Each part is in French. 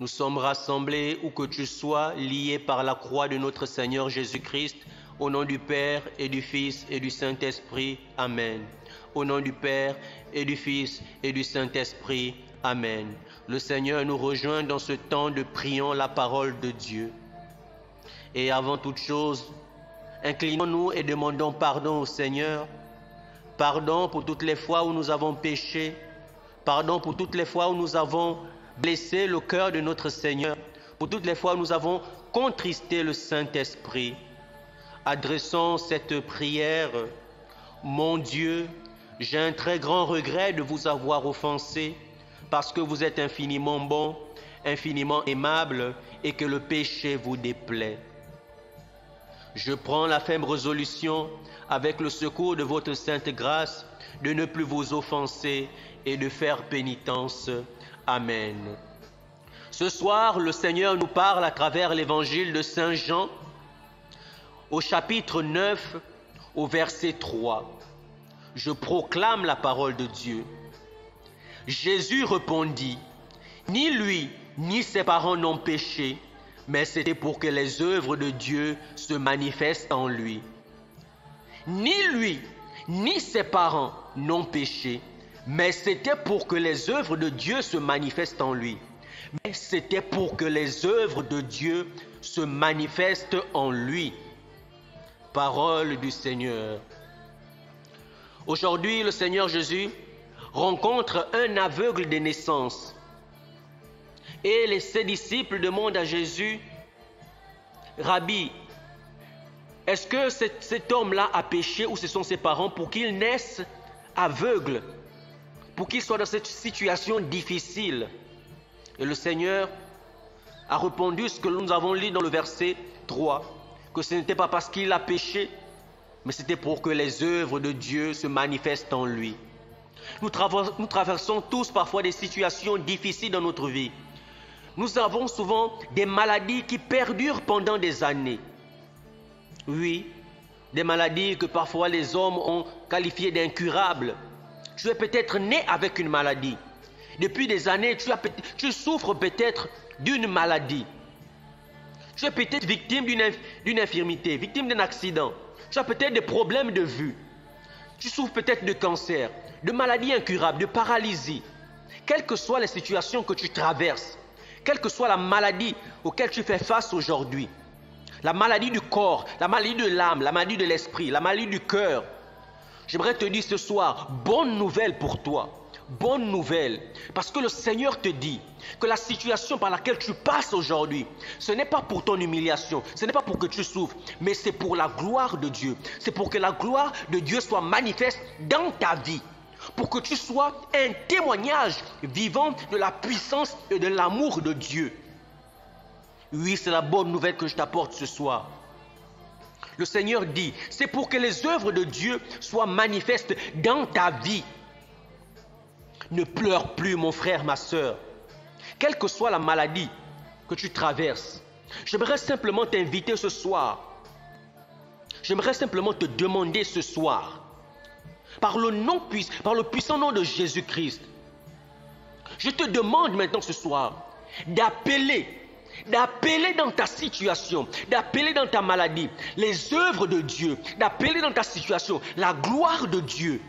Nous sommes rassemblés où que tu sois, liés par la croix de notre Seigneur Jésus-Christ, au nom du Père et du Fils et du Saint-Esprit. Amen. Au nom du Père et du Fils et du Saint-Esprit. Amen. Le Seigneur nous rejoint dans ce temps de prions la parole de Dieu. Et avant toute chose, inclinons-nous et demandons pardon au Seigneur. Pardon pour toutes les fois où nous avons péché. Pardon pour toutes les fois où nous avons blessé le cœur de notre Seigneur. Pour toutes les fois où nous avons contristé le Saint-Esprit. Adressons cette prière. Mon Dieu, j'ai un très grand regret de vous avoir offensé parce que vous êtes infiniment bon, infiniment aimable et que le péché vous déplaît. Je prends la ferme résolution, avec le secours de votre sainte grâce, de ne plus vous offenser et de faire pénitence. Amen. Ce soir, le Seigneur nous parle à travers l'évangile de Saint Jean, au chapitre 9, au verset 3. Je proclame la parole de Dieu. Jésus répondit, « Ni lui, ni ses parents n'ont péché, mais c'était pour que les œuvres de Dieu se manifestent en lui. Ni lui, ni ses parents n'ont péché, mais c'était pour que les œuvres de Dieu se manifestent en lui. Mais c'était pour que les œuvres de Dieu se manifestent en lui. » Parole du Seigneur. Aujourd'hui, le Seigneur Jésus rencontre un aveugle de naissance. Et ses disciples demandent à Jésus, « Rabbi, est-ce que cet homme-là a péché ou ce sont ses parents pour qu'il naisse aveugle, pour qu'il soit dans cette situation difficile ?» Et le Seigneur a répondu ce que nous avons lu dans le verset 3, que ce n'était pas parce qu'il a péché, mais c'était pour que les œuvres de Dieu se manifestent en lui. Nous traversons tous parfois des situations difficiles dans notre vie. Nous avons souvent des maladies qui perdurent pendant des années. Oui, des maladies que parfois les hommes ont qualifiées d'incurables. Tu es peut-être né avec une maladie. Depuis des années, tu souffres peut-être d'une maladie. Tu es peut-être victime d'une infirmité, victime d'un accident. Tu as peut-être des problèmes de vue. Tu souffres peut-être de cancer, de maladies incurables, de paralysie. Quelles que soient les situations que tu traverses, quelle que soit la maladie auquel tu fais face aujourd'hui, la maladie du corps, la maladie de l'âme, la maladie de l'esprit, la maladie du cœur, j'aimerais te dire ce soir, bonne nouvelle pour toi, bonne nouvelle, parce que le Seigneur te dit que la situation par laquelle tu passes aujourd'hui, ce n'est pas pour ton humiliation, ce n'est pas pour que tu souffres, mais c'est pour la gloire de Dieu, c'est pour que la gloire de Dieu soit manifeste dans ta vie. Pour que tu sois un témoignage vivant de la puissance et de l'amour de Dieu. Oui, c'est la bonne nouvelle que je t'apporte ce soir. Le Seigneur dit, c'est pour que les œuvres de Dieu soient manifestes dans ta vie. Ne pleure plus, mon frère, ma soeur. Quelle que soit la maladie que tu traverses, j'aimerais simplement t'inviter ce soir. J'aimerais simplement te demander ce soir, par le puissant nom de Jésus-Christ, je te demande maintenant ce soir d'appeler dans ta situation, d'appeler dans ta maladie les œuvres de Dieu, d'appeler dans ta situation la gloire de Dieu.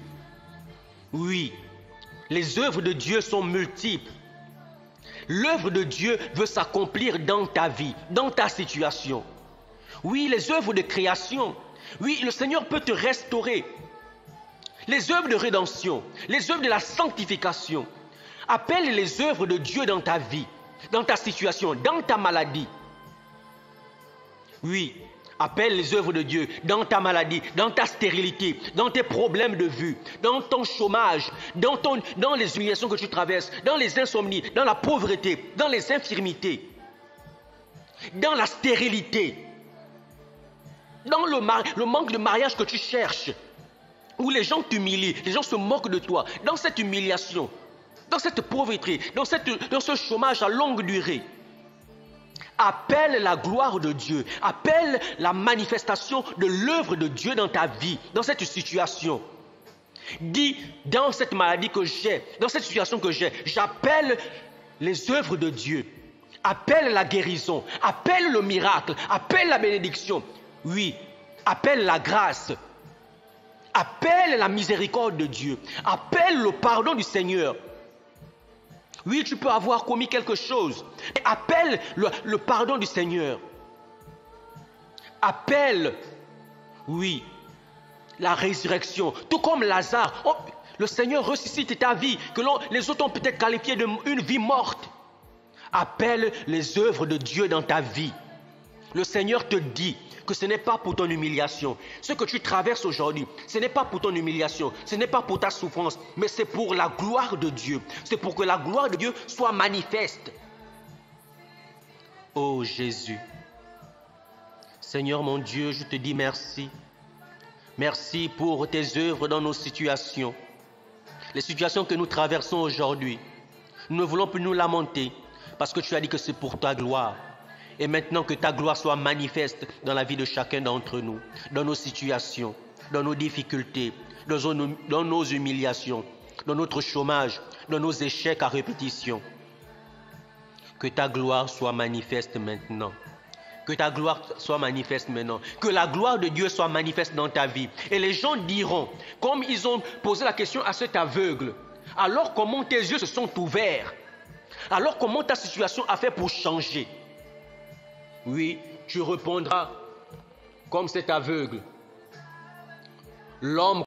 Oui, les œuvres de Dieu sont multiples. L'œuvre de Dieu veut s'accomplir dans ta vie, dans ta situation. Oui, les œuvres de création. Oui, le Seigneur peut te restaurer. Les œuvres de rédemption, les œuvres de la sanctification. Appelle les œuvres de Dieu dans ta vie, dans ta situation, dans ta maladie. Oui, appelle les œuvres de Dieu dans ta maladie, dans ta stérilité, dans tes problèmes de vue, dans ton chômage, dans les humiliations que tu traverses, dans les insomnies, dans la pauvreté, dans les infirmités, dans la stérilité, dans le manque de mariage que tu cherches, où les gens t'humilient, les gens se moquent de toi, dans cette humiliation, dans cette pauvreté, dans ce chômage à longue durée. Appelle la gloire de Dieu, appelle la manifestation de l'œuvre de Dieu dans ta vie, dans cette situation. Dis, dans cette maladie que j'ai, dans cette situation que j'ai, j'appelle les œuvres de Dieu. Appelle la guérison, appelle le miracle, appelle la bénédiction. Oui, appelle la grâce, appelle la miséricorde de Dieu, appelle le pardon du Seigneur. Oui, tu peux avoir commis quelque chose. Appelle le pardon du Seigneur. Appelle, oui, la résurrection. Tout comme Lazare. Oh, le Seigneur ressuscite ta vie, que les autres ont peut-être qualifié d'une vie morte. Appelle les œuvres de Dieu dans ta vie. Le Seigneur te dit que ce n'est pas pour ton humiliation. Ce que tu traverses aujourd'hui, ce n'est pas pour ton humiliation, ce n'est pas pour ta souffrance, mais c'est pour la gloire de Dieu. C'est pour que la gloire de Dieu soit manifeste. Oh Jésus, Seigneur mon Dieu, je te dis merci. Merci pour tes œuvres dans nos situations. Les situations que nous traversons aujourd'hui, nous ne voulons plus nous lamenter parce que tu as dit que c'est pour ta gloire. Et maintenant que ta gloire soit manifeste dans la vie de chacun d'entre nous, dans nos situations, dans nos difficultés, dans nos humiliations, dans notre chômage, dans nos échecs à répétition. Que ta gloire soit manifeste maintenant. Que ta gloire soit manifeste maintenant. Que la gloire de Dieu soit manifeste dans ta vie. Et les gens diront, comme ils ont posé la question à cet aveugle, alors comment tes yeux se sont ouverts? Alors comment ta situation a fait pour changer? Oui, tu répondras comme cet aveugle. L'homme